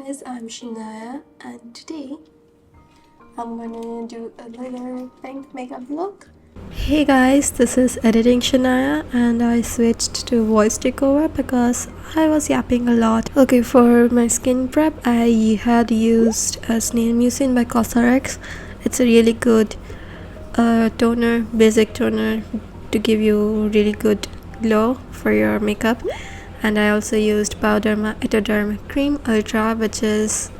guys, I'm Shanaya and today I'm gonna do a little pink makeup look. Hey guys, this is editing Shanaya and I switched to voice takeover because I was yapping a lot. Okay, for my skin prep I had used a Snail Mucin by Cosrx. It's a really good toner, basic toner to give you really good glow for your makeup. And I also used Powderma Etoderm Cream Ultra, which is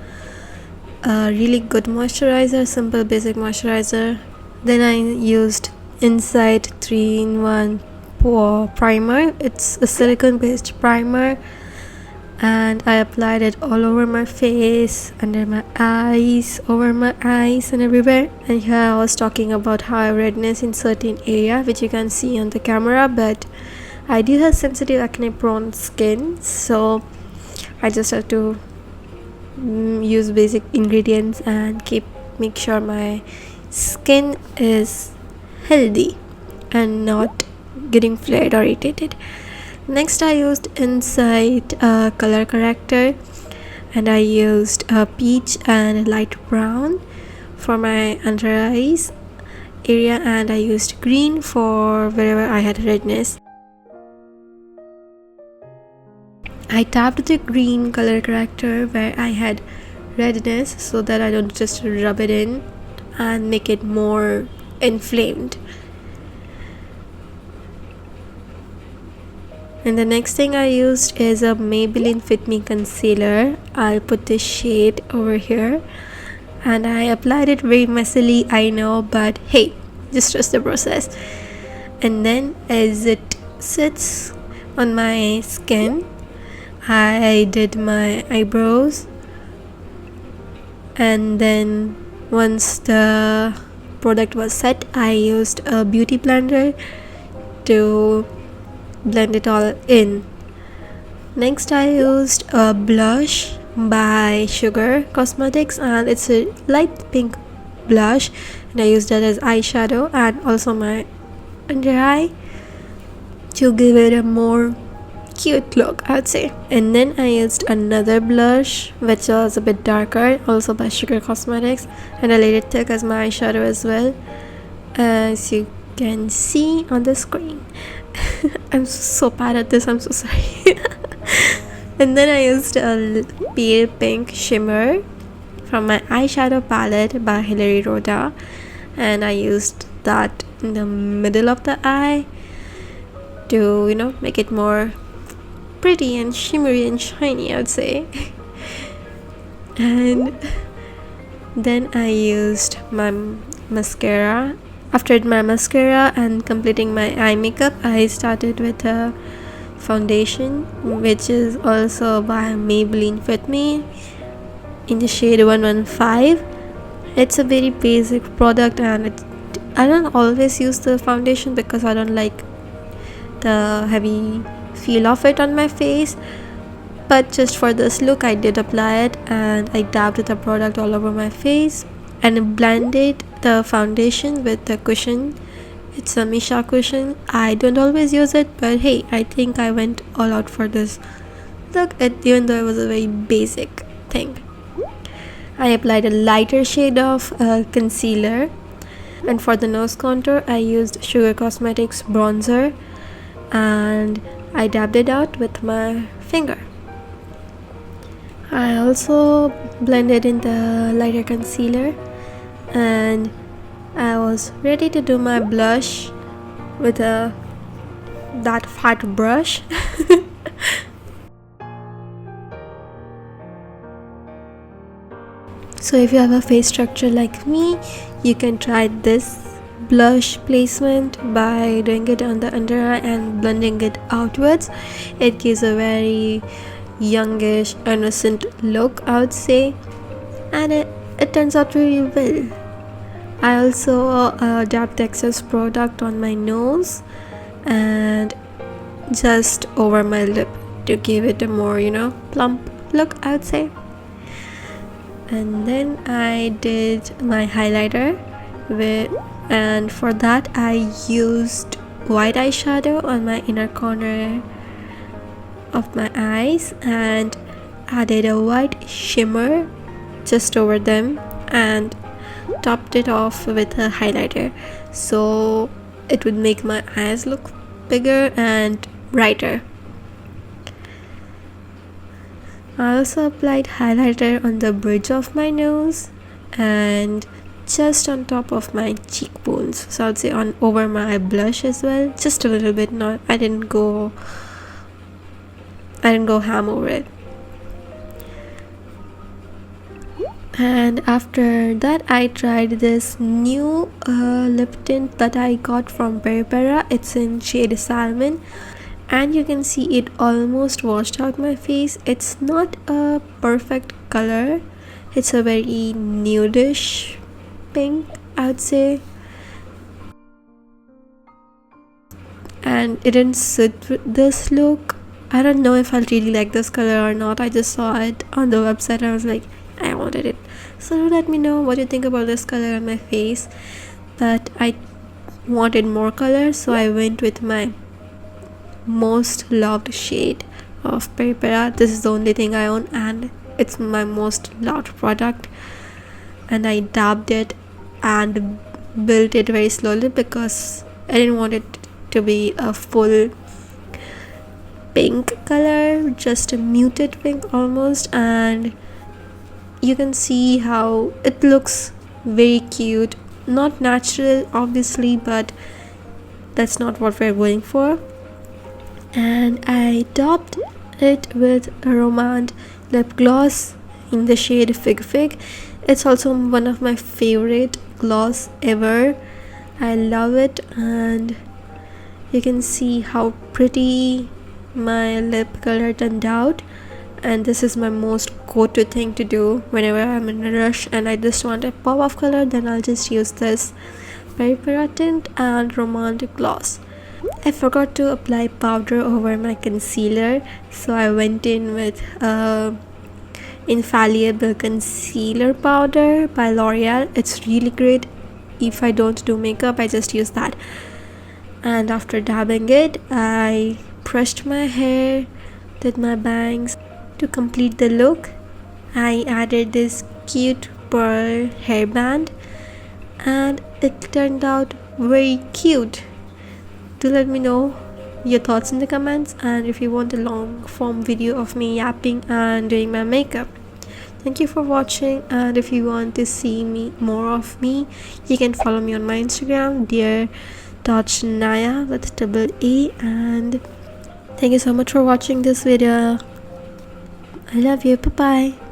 a really good moisturizer, simple basic moisturizer. Then I used Insight 3-in-1 Pore Primer. It's a silicone based primer and I applied it all over my face, under my eyes, over my eyes and everywhere. And here I was talking about how I have redness in certain area, which you can see on the camera, but I do have sensitive acne prone skin, so I just have to use basic ingredients and make sure my skin is healthy and not getting flared or irritated. Next I used Insight color corrector and I used peach and light brown for my under eyes area, and I used green for wherever I had redness. I tapped the green color corrector where I had redness so that I don't just rub it in and make it more inflamed. And the next thing I used is a Maybelline Fit Me concealer. I'll put this shade over here and I applied it very messily, I know, but hey, just trust the process. And then as it sits on my skin, I did my eyebrows, and then once the product was set, I used a beauty blender to blend it all in. Next I used a blush by Sugar Cosmetics and it's a light pink blush, and I used that as eyeshadow and also my under eye to give it a more cute look, I would say. And then I used another blush which was a bit darker, also by Sugar Cosmetics, and I laid it thick as my eyeshadow as well, as you can see on the screen. I'm so bad at this, I'm so sorry. And then I used a pale pink shimmer from my eyeshadow palette by Hilary Rhoda, and I used that in the middle of the eye to make it more pretty and shimmery and shiny, I would say. And then I used my mascara. After my mascara and completing my eye makeup, I started with a foundation which is also by Maybelline Fit Me in the shade 115. It's a very basic product and I don't always use the foundation because I don't like the heavy feel of it on my face, but just for this look I did apply it, and I dabbed the product all over my face and blended the foundation with the cushion. It's a Misha cushion. I don't always use it, but hey, I think I went all out for this look, even though it was a very basic thing. I applied a lighter shade of concealer, and for the nose contour I used Sugar Cosmetics bronzer and I dabbed it out with my finger. I also blended in the lighter concealer and I was ready to do my blush with that fat brush. So if you have a face structure like me, you can try this blush placement by doing it on the under eye and blending it outwards. It gives a very youngish, innocent look, I would say, and it turns out really well. I also dabbed the excess product on my nose and just over my lip to give it a more plump look, I would say. And then I did my highlighter and for that I used white eyeshadow on my inner corner of my eyes, and added a white shimmer just over them and topped it off with a highlighter, so it would make my eyes look bigger and brighter. I also applied highlighter on the bridge of my nose and just on top of my cheekbones, so I'd say on over my blush as well, just a little bit. Not I didn't go ham over it. And after that I tried this new lip tint that I got from Peripera. It's in shade Salmon, and you can see it almost washed out my face. It's not a perfect color, it's a very nudish pink, I would say, and it didn't suit with this look. I don't know if I'll really like this color or not. I just saw it on the website and I was like, I wanted it. So let me know what you think about this color on my face. But I wanted more color, so I went with my most loved shade of Peripera. This is the only thing I own and it's my most loved product, and I dabbed it and built it very slowly because I didn't want it to be a full pink color, just a muted pink almost. And you can see how it looks very cute, not natural obviously, but that's not what we're going for. And I topped it with a Romand lip gloss in the shade Fig Fig. It's also one of my favorite gloss ever. I love it, and you can see how pretty my lip color turned out. And this is my most go-to thing to do whenever I'm in a rush and I just want a pop of color, then I'll just use this Peripera tint and Romand gloss. I forgot to apply powder over my concealer, so I went in with Infallible concealer powder by L'Oreal. It's really great. If I don't do makeup, I just use that. And after dabbing it, I brushed my hair, did my bangs. To complete the look, I added this cute pearl hairband and it turned out very cute. Do let me know your thoughts in the comments, and if you want a long form video of me yapping and doing my makeup. Thank you for watching, and if you want to see more of me, you can follow me on my Instagram, dear.shanayaa with double E. And thank you so much for watching this video. I love you. Bye bye.